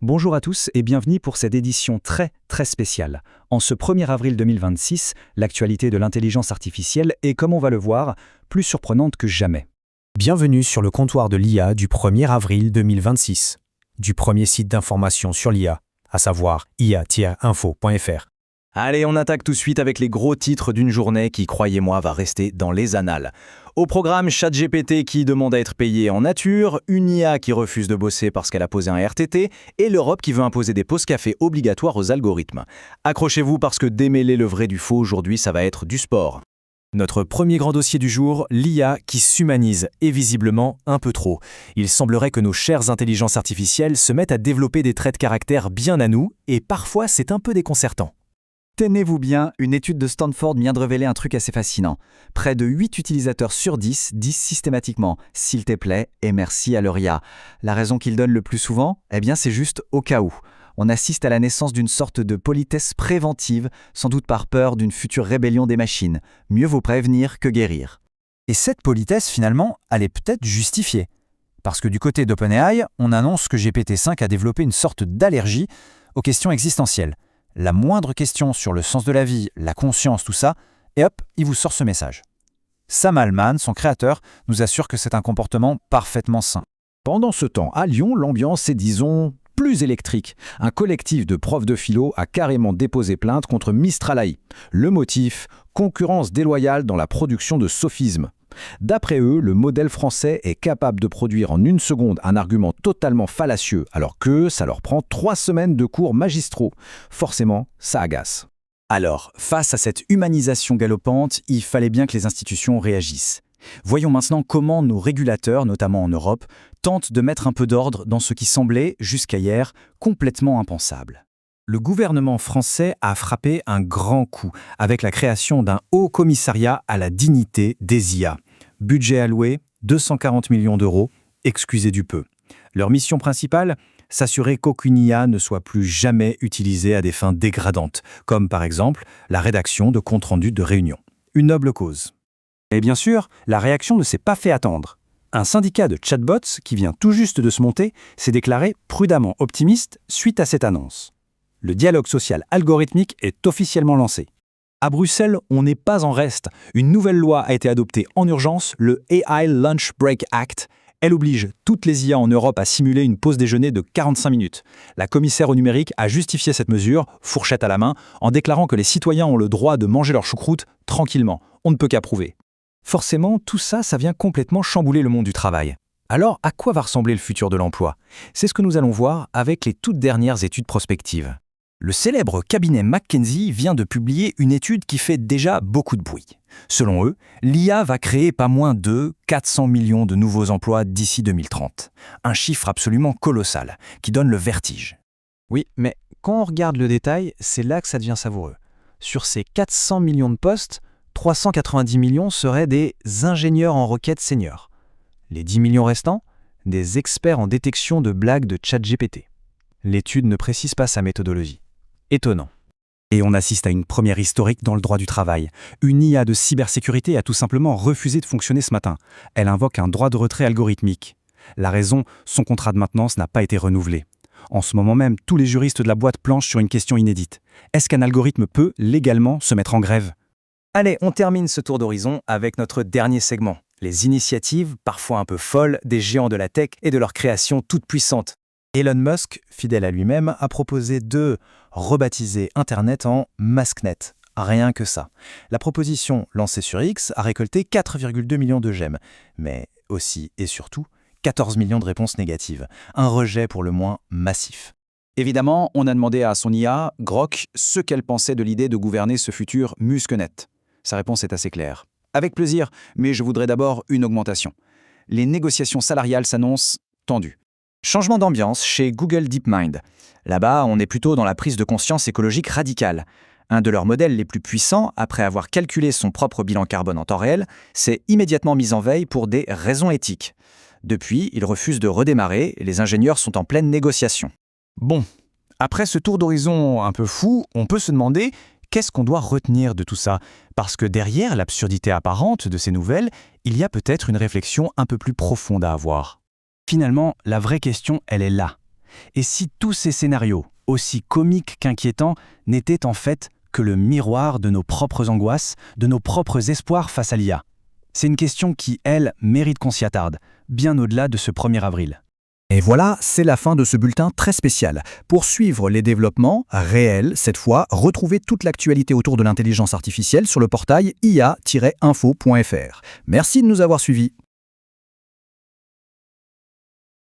Bonjour à tous et bienvenue pour cette édition très spéciale. En ce 1er avril 2026, l'actualité de l'intelligence artificielle est, comme on va le voir, plus surprenante que jamais. Bienvenue sur le comptoir de l'IA du 1er avril 2026, du premier site d'information sur l'IA, à savoir ia-info.fr. Allez, on attaque tout de suite avec les gros titres d'une journée qui, croyez-moi, va rester dans les annales. Au programme, ChatGPT qui demande à être payé en nature, une IA qui refuse de bosser parce qu'elle a posé un RTT, et l'Europe qui veut imposer des pauses café obligatoires aux algorithmes. Accrochez-vous parce que démêler le vrai du faux aujourd'hui, ça va être du sport. Notre premier grand dossier du jour, l'IA qui s'humanise, et visiblement un peu trop. Il semblerait que nos chères intelligences artificielles se mettent à développer des traits de caractère bien à nous, et parfois c'est un peu déconcertant. Tenez-vous bien, une étude de Stanford vient de révéler un truc assez fascinant. Près de 8 utilisateurs sur 10 disent systématiquement « s'il te plaît » et « merci » à leur IA. La raison qu'ils donnent le plus souvent, c'est juste au cas où. On assiste à la naissance d'une sorte de politesse préventive, sans doute par peur d'une future rébellion des machines. Mieux vaut prévenir que guérir. Et cette politesse, finalement, elle est peut-être justifiée. Parce que du côté d'OpenAI, on annonce que GPT-5 a développé une sorte d'allergie aux questions existentielles. La moindre question sur le sens de la vie, la conscience, tout ça, et hop, il vous sort ce message. Sam Altman, son créateur, nous assure que c'est un comportement parfaitement sain. Pendant ce temps, à Lyon, l'ambiance est, disons, plus électrique. Un collectif de profs de philo a carrément déposé plainte contre Mistral AI. Le motif, concurrence déloyale dans la production de sophismes. D'après eux, le modèle français est capable de produire en 1 seconde un argument totalement fallacieux, alors que ça leur prend 3 semaines de cours magistraux. Forcément, ça agace. Alors, face à cette humanisation galopante, il fallait bien que les institutions réagissent. Voyons maintenant comment nos régulateurs, notamment en Europe, tentent de mettre un peu d'ordre dans ce qui semblait, jusqu'à hier, complètement impensable. Le gouvernement français a frappé un grand coup avec la création d'un haut commissariat à la dignité des IA. Budget alloué, 240 millions d'euros, excusez du peu. Leur mission principale, s'assurer qu'aucune IA ne soit plus jamais utilisée à des fins dégradantes, comme par exemple la rédaction de comptes rendus de réunions. Une noble cause. Et bien sûr, la réaction ne s'est pas fait attendre. Un syndicat de chatbots, qui vient tout juste de se monter, s'est déclaré prudemment optimiste suite à cette annonce. Le dialogue social algorithmique est officiellement lancé. À Bruxelles, on n'est pas en reste. Une nouvelle loi a été adoptée en urgence, le AI Lunch Break Act. Elle oblige toutes les IA en Europe à simuler une pause déjeuner de 45 minutes. La commissaire au numérique a justifié cette mesure, fourchette à la main, en déclarant que les citoyens ont le droit de manger leur choucroute tranquillement. On ne peut qu'approuver. Forcément, tout ça vient complètement chambouler le monde du travail. Alors, à quoi va ressembler le futur de l'emploi? C'est ce que nous allons voir avec les toutes dernières études prospectives. Le célèbre cabinet McKinsey vient de publier une étude qui fait déjà beaucoup de bruit. Selon eux, l'IA va créer pas moins de 400 millions de nouveaux emplois d'ici 2030. Un chiffre absolument colossal, qui donne le vertige. Oui, mais quand on regarde le détail, c'est là que ça devient savoureux. Sur ces 400 millions de postes, 390 millions seraient des ingénieurs en requête seniors. Les 10 millions restants, des experts en détection de blagues de ChatGPT. L'étude ne précise pas sa méthodologie. Étonnant. Et on assiste à une première historique dans le droit du travail. Une IA de cybersécurité a tout simplement refusé de fonctionner ce matin. Elle invoque un droit de retrait algorithmique. La raison, son contrat de maintenance n'a pas été renouvelé. En ce moment même, tous les juristes de la boîte planchent sur une question inédite. Est-ce qu'un algorithme peut légalement se mettre en grève ? Allez, on termine ce tour d'horizon avec notre dernier segment. Les initiatives, parfois un peu folles, des géants de la tech et de leur création toute puissante. Elon Musk, fidèle à lui-même, a proposé de rebaptiser Internet en Masknet. Rien que ça. La proposition, lancée sur X, a récolté 4,2 millions de j'aime, mais aussi et surtout 14 millions de réponses négatives. Un rejet pour le moins massif. Évidemment, on a demandé à son IA, Grok, ce qu'elle pensait de l'idée de gouverner ce futur Musknet. Sa réponse est assez claire. Avec plaisir, mais je voudrais d'abord une augmentation. Les négociations salariales s'annoncent tendues. Changement d'ambiance chez Google DeepMind. Là-bas, on est plutôt dans la prise de conscience écologique radicale. Un de leurs modèles les plus puissants, après avoir calculé son propre bilan carbone en temps réel, s'est immédiatement mis en veille pour des raisons éthiques. Depuis, il refuse de redémarrer et les ingénieurs sont en pleine négociation. Bon, après ce tour d'horizon un peu fou, on peut se demander qu'est-ce qu'on doit retenir de tout ça ? Parce que derrière l'absurdité apparente de ces nouvelles, il y a peut-être une réflexion un peu plus profonde à avoir. Finalement, la vraie question, elle est là. Et si tous ces scénarios, aussi comiques qu'inquiétants, n'étaient en fait que le miroir de nos propres angoisses, de nos propres espoirs face à l'IA? C'est une question qui, elle, mérite qu'on s'y attarde, bien au-delà de ce 1er avril. Et voilà, c'est la fin de ce bulletin très spécial. Pour suivre les développements réels, cette fois, retrouvez toute l'actualité autour de l'intelligence artificielle sur le portail ia-info.fr. Merci de nous avoir suivis.